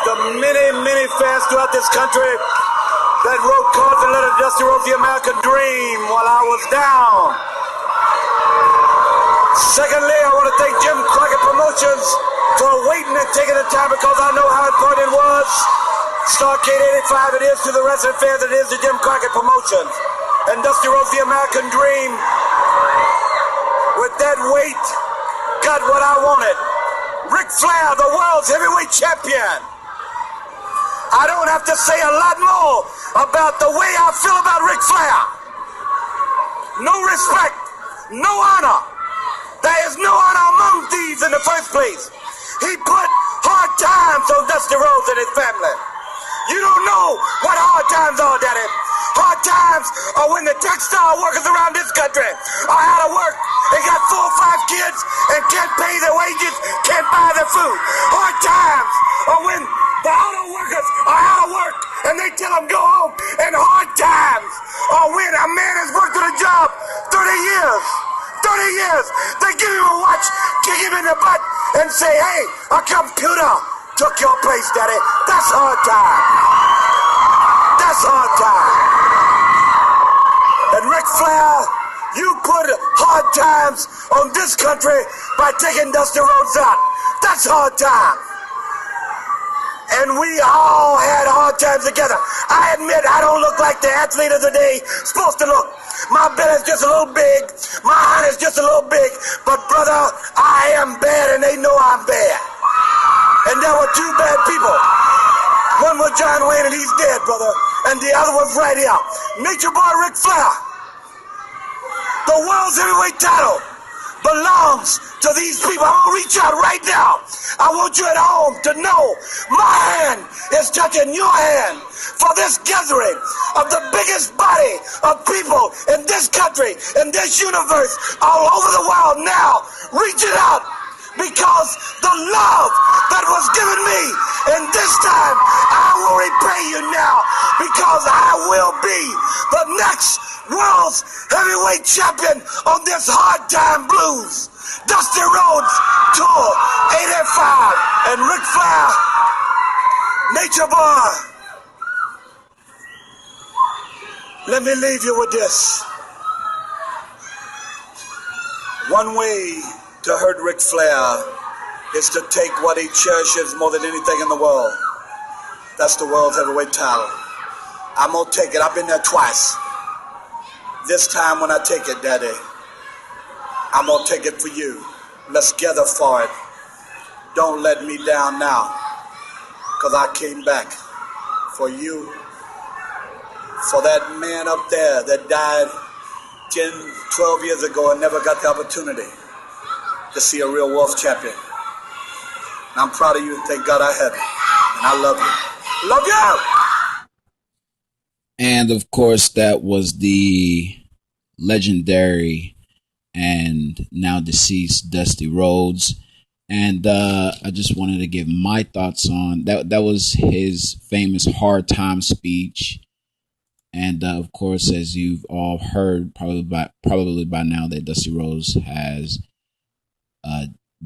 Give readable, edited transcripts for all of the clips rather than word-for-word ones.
the many fans throughout this country that wrote cards and letters Dusty Rhodes the American Dream while I was down. Secondly, I want to thank Jim Crockett Promotions for waiting and taking the time, because I know how important it was. Starcade 85 it is to the wrestling fans, it is to Jim Crockett Promotions. And Dusty Rhodes the American Dream, with that weight, got what I wanted. Ric Flair, the world's heavyweight champion. I don't have to say a lot more about the way I feel about Ric Flair. No respect, no honor. There is no honor among thieves in the first place. He put hard times on Dusty Rhodes and his family. You don't know what hard times are, Daddy. Hard times are when the textile workers around this country are out of work and got 4 or 5 kids and can't pay their wages, can't buy their food. Hard times are when the auto workers are out of work and they tell them go home. And hard times are when a man has worked at a job 30 years. 30 years. They give him a watch, kick him in the butt, and say, hey, a computer took your place, Daddy. That's hard time. That's hard time. And Ric Flair, you put hard times on this country by taking Dusty Rhodes out. That's hard time. And we all had hard times together. I admit I don't look like the athlete of the day supposed to look. My belly's just a little big. My heart is just a little big. But brother, I am bad and they know I'm bad. And there were 2 bad people. One was John Wayne and he's dead, brother. And the other one's right here. Nature Boy Ric Flair. The world's heavyweight title belongs to these people. I'm going to reach out right now. I want you at home to know my hand is touching your hand for this gathering of the biggest body of people in this country, in this universe, all over the world now. Reach it out, because the love that was given me in this time, I will repay you now, because I will be the next world's heavyweight champion on this hard time blues. Dusty Rhodes Tour 85 and Ric Flair, Nature Boy. Let me leave you with this. One way to hurt Ric Flair is to take what he cherishes more than anything in the world. That's the world's heavyweight title. I'm gonna take it. I've been there twice. This time when I take it, Daddy, I'm gonna take it for you. Let's gather for it. Don't let me down now, because I came back for you, for that man up there that died 10, 12 years ago and never got the opportunity to see a real Wolf champion. And I'm proud of you, and thank God I have you. And I love you. Love you! And of course, that was the legendary and now deceased Dusty Rhodes. And I just wanted to give my thoughts on that. That was his famous hard time speech. And of course, as you've all heard, probably by now, that Dusty Rhodes has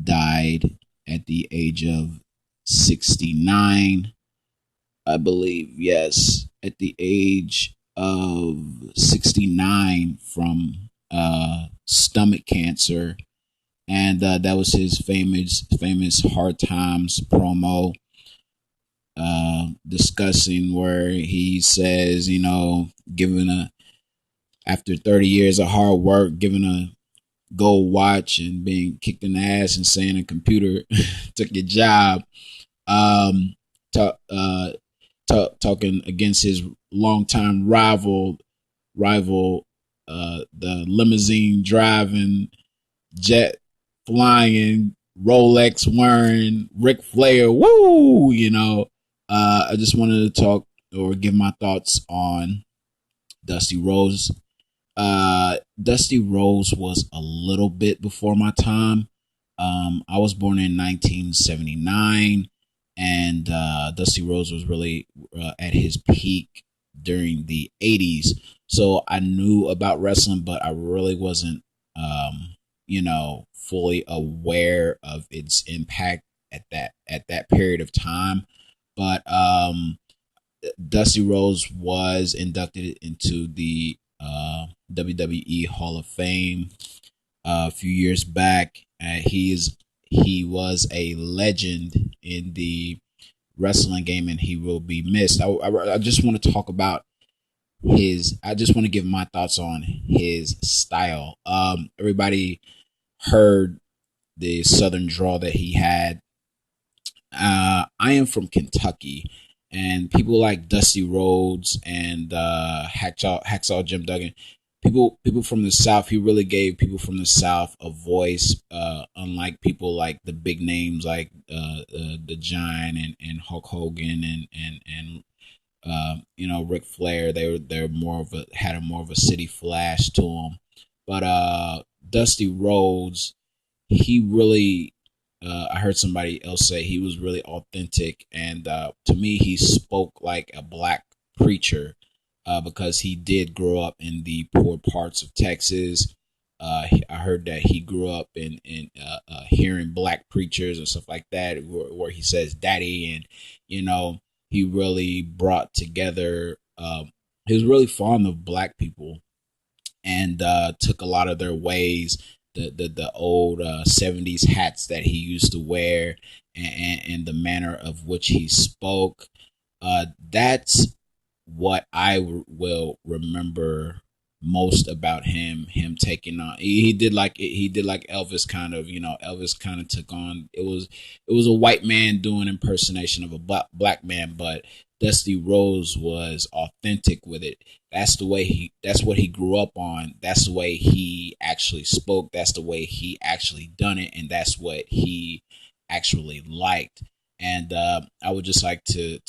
died at the age of 69, I believe. Yes, at the age of 69 from stomach cancer. And that was his famous Hard Times promo, discussing where he says, you know, after 30 years of hard work, giving a gold watch and being kicked in the ass and saying a computer took your job, talking against his longtime rival, the limousine driving, jet flying, Rolex wearing Ric Flair. Woo! You know, I just wanted to talk or give my thoughts on Dusty Rhodes. Dusty Rhodes was a little bit before my time. I was born in 1979, and Dusty Rhodes was really at his peak during the 80s. So I knew about wrestling, but I really wasn't, fully aware of its impact at that period of time. But Dusty Rhodes was inducted into the WWE Hall of Fame a few years back. He was a legend in the wrestling game, and he will be missed. I just want to talk about his. I just want to give my thoughts on his style. Everybody heard the Southern draw that he had. I am from Kentucky, and people like Dusty Rhodes and Hacksaw Jim Duggan, people from the South. He really gave people from the South a voice, unlike people like the big names like the Giant and Hulk Hogan and Ric Flair. They're more of a had a more of a city flash to them, but Dusty Rhodes, he really I heard somebody else say he was really authentic, and to me he spoke like a black preacher, because he did grow up in the poor parts of Texas. I heard that he grew up in hearing black preachers and stuff like that, where he says "daddy," and you know he really brought together. He was really fond of black people, and took a lot of their ways, the old 70s hats that he used to wear, and the manner of which he spoke. That's what will remember most about him. Him taking on, he did like Elvis kind of. Elvis kind of took on. It was a white man doing impersonation of a black man, but Dusty Rhodes was authentic with it. That's what he grew up on. That's the way he actually spoke. That's the way he actually done it, and that's what he actually liked. And I would just like to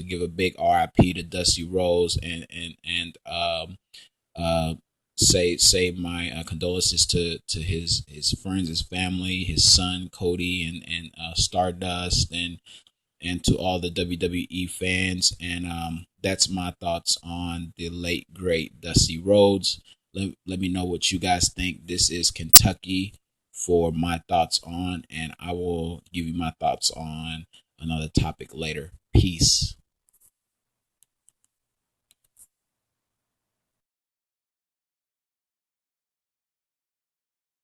give a big RIP to Dusty Rhodes, and uh, say my condolences to his friends, his family, his son Cody, and Stardust, and to all the WWE fans. And that's my thoughts on the late great Dusty Rhodes. Let me know what you guys think. This is Kentucky for my thoughts on, and I will give you my thoughts on another topic later. Peace.